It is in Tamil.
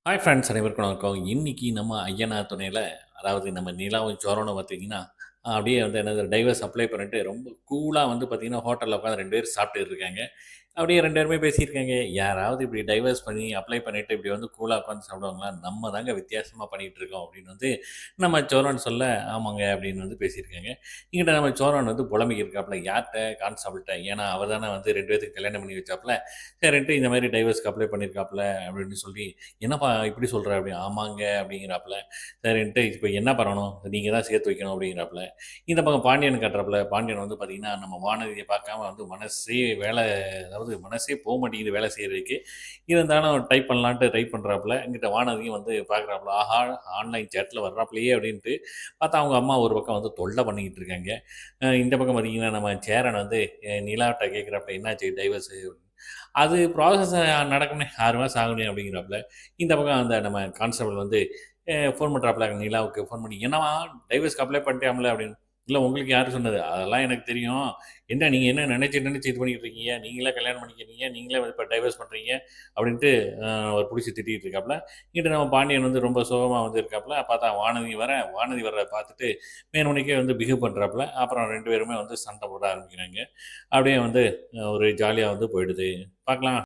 ஹாய் ஃப்ரெண்ட்ஸ், அனைவருக்கும் வணக்கம். இன்னைக்கு நம்ம ஐயனார் துணையில, அதாவது நம்ம நிலாவும் சோரனும் பார்த்தீங்கன்னா, அப்படியே வந்து என்னது டைவர்ஸ் அப்ளை பண்ணிட்டு ரொம்ப கூலா வந்து பார்த்தீங்கன்னா, ஹோட்டல்ல உட்காந்து 2 பேரும் சாப்பிட்டுட்டு இருக்காங்க. அப்படியே 2 பேருமே பேசியிருக்காங்க. யாராவது இப்படி டைவர்ஸ் பண்ணி அப்ளை பண்ணிட்டு இப்படி வந்து கூலா உட்காந்து சாப்பிடுவாங்களா? நம்ம தாங்க வித்தியாசமா பண்ணிட்டு இருக்கோம் அப்படின்னு வந்து நம்ம சோரன் சொல்ல, ஆமாங்க அப்படின்னு வந்து பேசியிருக்காங்க. இங்கிட்ட நம்ம சோரன் வந்து புலம்பிக்கிருக்காப்புல, யார்ட்ட? கான்ஸ்டபிள்ட்ட. ஏன்னா அவர் தானே வந்து 2 பேத்துக்கு கல்யாணம் பண்ணி வச்சாப்புல. சரின்ட்டு இந்த மாதிரி டைவர்ஸ்க்கு அப்ளை பண்ணியிருக்காப்புல அப்படின்னு சொல்லி, "என்னப்பா இப்படி சொல்ற?" அப்படி. "ஆமாங்க" அப்படிங்கிறாப்புல. சரின்ட்டு, "இப்ப என்ன பண்ணணும்? நீங்க தான் சேர்த்து வைக்கணும்" அப்படிங்கிறாப்புல. இந்த பக்கம் பாண்டியன் காட்டுறாப்புல. பாண்டியன் வந்து பார்த்தீங்கன்னா, நம்ம வானதிய பார்க்காம வந்து மனசே அதாவது மனசே போ மாட்டேங்குது வேலை செய்றதுக்கு. இருந்தாலும் டைப் பண்ணலான்ட்டு ட்ரை பண்றாப்புல. இங்கிட்ட வானதியும் வந்து பார்க்குறாப்புல. ஆஹா! ஆன்லைன் சேட்ல வர்றாப்புலயே அப்படின்ட்டு பார்த்தா, அவங்க அம்மா ஒரு பக்கம் வந்து தொல்ல பண்ணிக்கிட்டு இருக்காங்க. இந்த பக்கம் பார்த்தீங்கன்னா, நம்ம சேரன் வந்து நிலாட்ட கேட்குறாப்புல, "என்னாச்சு டைவர்ஸு?" அது ப்ராசஸ் நடக்கணுமே 6 மாசம் ஆகணும் அப்படிங்கிறாப்புல. இந்த பக்கம் அந்த நம்ம கான்ஸ்டபிள் வந்து ஃபோன் பண்றாப்புல நிலாவுக்கு ஃபோன் பண்ணி, "என்னம்மா டைவர்ஸ்க்கு அப்ளை பண்ணிட்டியாம்ல?" அப்படின்னு. "இல்ல உங்களுக்கு யாரு சொன்னது?" "அதெல்லாம் எனக்கு தெரியும். என்ன நீங்க என்ன நெனச்சு நெனச்சு இது பண்ணிட்டு இருக்கீங்க? நீங்களே கல்யாணம் பண்ணிக்கிறீங்க. நீங்களே இப்ப டைவர்ஸ் பண்றீங்க." அப்படின்ட்டு அவர புடிச்சு திட்டிட்டு இருக்காப்புல. இங்கிட்டு நம்ம பாண்டியன் வந்து ரொம்ப சோகமா வந்து இருக்காப்புல. பார்த்தா வானதி வர்றத பார்த்துட்டு வேணும்னே வந்து பிஹேவ் பண்றாப்புல. அப்புறம் 2 பேருமே வந்து சண்ட போட ஆரம்பிக்கிறாங்க. அப்படியே வந்து ஒரு ஜாலியா வந்து போயிடுது. பார்க்கலாம்.